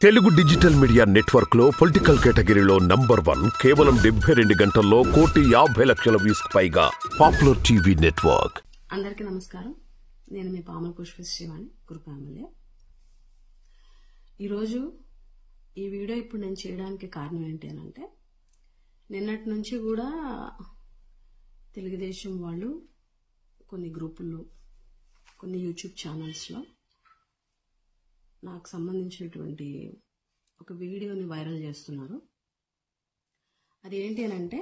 Telugu digital media network లో political కేటగిరీలో number 1 కేవలం 72 గంటల్లో 1,50,00,000 వ్యూస్ పైగా పాపులర్ టీవీ నెట్వర్క్. అందరికీ నమస్కారం. నేను మీ పాముల పుష్పశ్రీవాణి కురుపామలే. ఈరోజు ఈ వీడియో ఇప్పుడు నేను చేయడానికి కారణం ఏంటి అంటే, నిన్నటి నుంచి కూడా తెలుగుదేశం వాళ్ళు కొన్ని గ్రూపుల్లో, కొన్ని యూట్యూబ్ ఛానల్స్లో నాకు సంబంధించినటువంటి ఒక వీడియోని వైరల్ చేస్తున్నారు. అది ఏంటి అంటే,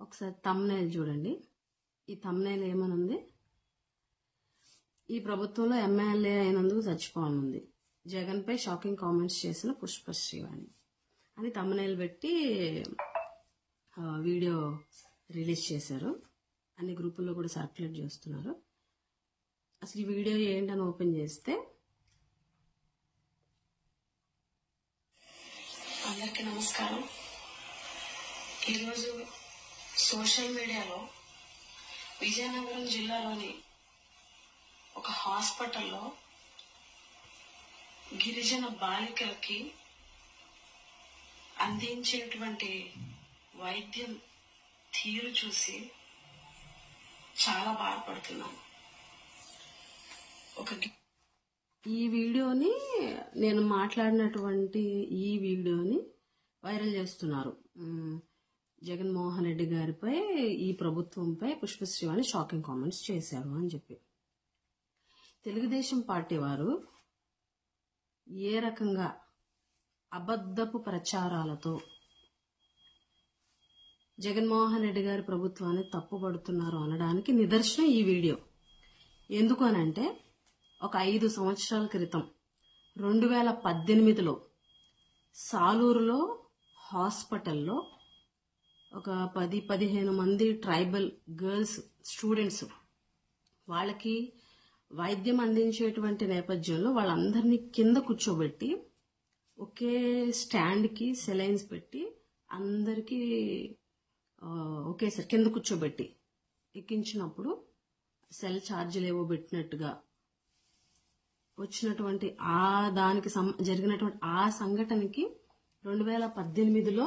ఒకసారి థంబ్నెయిల్ చూడండి. ఈ థంబ్నెయిల్ ఏమనుంది? ఈ ప్రభుత్వంలో ఎమ్మెల్యే అయినందుకు చచ్చిపోనుంది, జగన్ పై షాకింగ్ కామెంట్స్ చేసిన పుష్పశ్రీవాణి అని థంబ్నెయిల్ పెట్టి వీడియో రిలీజ్ చేశారు. అన్ని గ్రూపుల్లో కూడా సర్క్యులేట్ చేస్తున్నారు. అసలు ఈ వీడియో ఏంటని ఓపెన్ చేస్తే, అందరికీ నమస్కారం. ఈరోజు సోషల్ మీడియాలో విజయనగరం జిల్లాలోని ఒక హాస్పిటల్లో గిరిజన బాలికలకి అందించేటువంటి వైద్యం తీరు చూసి చాలా బాధపడుతున్నాను. ఈ వీడియోని, నేను మాట్లాడినటువంటి ఈ వీడియోని వైరల్ చేస్తున్నారు. జగన్మోహన్ రెడ్డి గారిపై, ఈ ప్రభుత్వంపై పుష్పశ్రీవాణి షాకింగ్ కామెంట్స్ చేశారు అని చెప్పి. తెలుగుదేశం పార్టీ వారు ఏ రకంగా అబద్ధపు ప్రచారాలతో జగన్మోహన్ రెడ్డి గారి ప్రభుత్వాన్ని తప్పుపడుతున్నారు అనడానికి నిదర్శనం ఈ వీడియో. ఎందుకు అనంటే, ఒక 5 సంవత్సరాల క్రితం 2018లో సాలూరులో హాస్పిటల్లో ఒక 10-15 మంది ట్రైబల్ గర్ల్స్ స్టూడెంట్స్, వాళ్ళకి వైద్యం అందించేటువంటి నేపథ్యంలో వాళ్ళందరినీ కింద కూర్చోబెట్టి ఒకే స్టాండ్కి సెలైన్స్ పెట్టి అందరికీ ఒకేసారి కింద కూర్చోబెట్టి ఎక్కించినప్పుడు సెల్ ఛార్జీలు ఏవో పెట్టినట్టుగా వచ్చినటువంటి దానికి జరిగినటువంటి ఆ సంఘటనకి 2018లో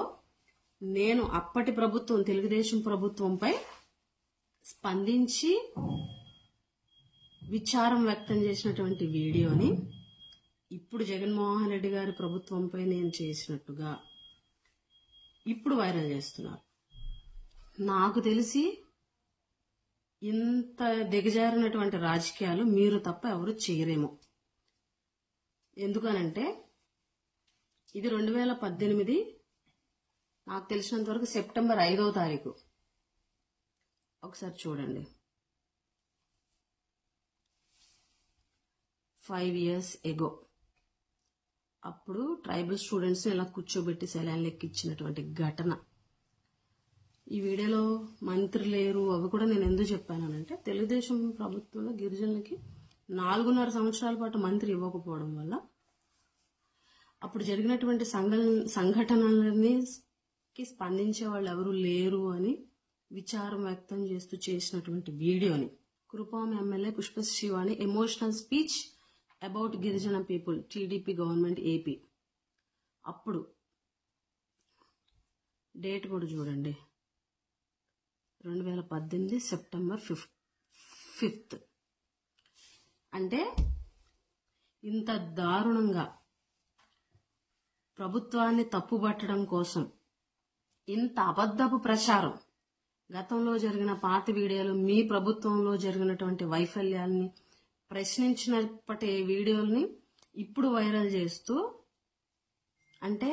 నేను అప్పటి ప్రభుత్వం, తెలుగుదేశం ప్రభుత్వంపై స్పందించి విచారం వ్యక్తం చేసినటువంటి వీడియోని ఇప్పుడు జగన్మోహన్ రెడ్డి గారి ప్రభుత్వంపై నేను చేసినట్టుగా ఇప్పుడు వైరల్ చేస్తున్నారు. నాకు తెలిసి ఇంత దిగజారినటువంటి రాజకీయాలు మీరు తప్ప ఎవరు చేయరేమో. ఎందుకనంటే, ఇది 2018, నాకు తెలిసినంత వరకు సెప్టెంబర్ 5వ తారీఖు. ఒకసారి చూడండి. 5 years ఎగో అప్పుడు ట్రైబల్ స్టూడెంట్స్ని ఇలా కూర్చోబెట్టి సెలైన్ లెక్కిచ్చినటువంటి ఘటన. ఈ వీడియోలో మంత్రి లేరు, అవి కూడా నేను ఎందుకు చెప్పానంటే, తెలుగుదేశం ప్రభుత్వంలో గిరిజనులకి 4.5 సంవత్సరాల పాటు మంత్రి ఇవ్వకపోవడం వల్ల అప్పుడు జరిగినటువంటి సంఘటనలన్నీ స్పందించే వాళ్ళు ఎవరు లేరు అని విచారం వ్యక్తం చేస్తూ చేసినటువంటి వీడియోని Kurupam MLA Pushpa Srivani emotional speech about గిరిజన పీపుల్, టీడీపీ గవర్నమెంట్ ఏపీ. అప్పుడు డేట్ కూడా చూడండి, 2018 సెప్టెంబర్ 5th. అంటే ఇంత దారుణంగా ప్రభుత్వాన్ని తప్పుబట్టడం కోసం ఇంత అబద్ధపు ప్రచారం, గతంలో జరిగిన పాత వీడియోలు, మీ ప్రభుత్వంలో జరిగినటువంటి వైఫల్యాల్ని ప్రశ్నించినప్పటి వీడియోల్ని ఇప్పుడు వైరల్ చేస్తూ, అంటే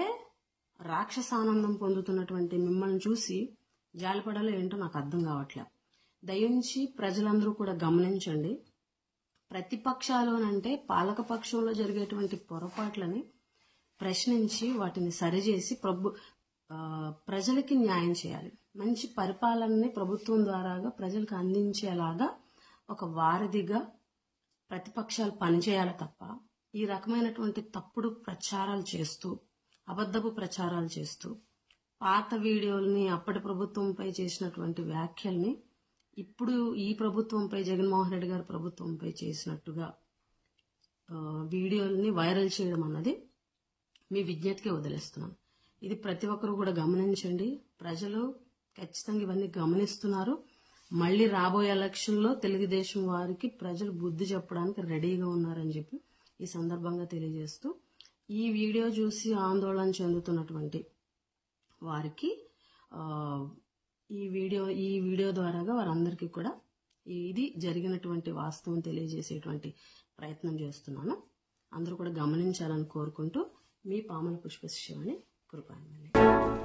రాక్షసానందం పొందుతున్నటువంటి మిమ్మల్ని చూసి జాలిపడాలో ఏంటో నాకు అర్థం కావట్లేదు. దయించి ప్రజలందరూ కూడా గమనించండి. ప్రతిపక్షాలోనంటే పాలకపక్షంలో జరిగేటువంటి పొరపాట్లని ప్రశ్నించి వాటిని సరిచేసి ప్రజలకి న్యాయం చేయాలి. మంచి పరిపాలనని ప్రభుత్వం ద్వారాగా ప్రజలకు అందించేలాగా ఒక వారధిగా ప్రతిపక్షాలు పనిచేయాలి తప్ప, ఈ రకమైనటువంటి తప్పుడు ప్రచారాలు చేస్తూ, అబద్ధపు ప్రచారాలు చేస్తూ, పాత వీడియోల్ని, అప్పటి ప్రభుత్వంపై చేసినటువంటి వ్యాఖ్యల్ని ఇప్పుడు ఈ ప్రభుత్వంపై, జగన్మోహన్ రెడ్డి గారి ప్రభుత్వంపై చేసినట్టుగా వీడియోల్ని వైరల్ చేయడం అన్నది మీ విజ్ఞతకే వదిలేస్తున్నాను. ఇది ప్రతి ఒక్కరు కూడా గమనించండి. ప్రజలు ఖచ్చితంగా ఇవన్నీ గమనిస్తున్నారు. మళ్ళీ రాబోయే ఎలక్షన్లో తెలుగుదేశం వారికి ప్రజలు బుద్ధి చెప్పడానికి రెడీగా ఉన్నారని చెప్పి ఈ సందర్భంగా తెలియజేస్తూ, ఈ వీడియో చూసి ఆందోళన చెందుతున్నటువంటి వారికి ఈ వీడియో ద్వారాగా వారందరికీ కూడా ఇది జరిగినటువంటి వాస్తవం తెలియజేసేటువంటి ప్రయత్నం చేస్తున్నాను. అందరూ కూడా గమనించాలని కోరుకుంటూ, మీ పాముల పుష్పశ్రీవాణి కృపాంజలి.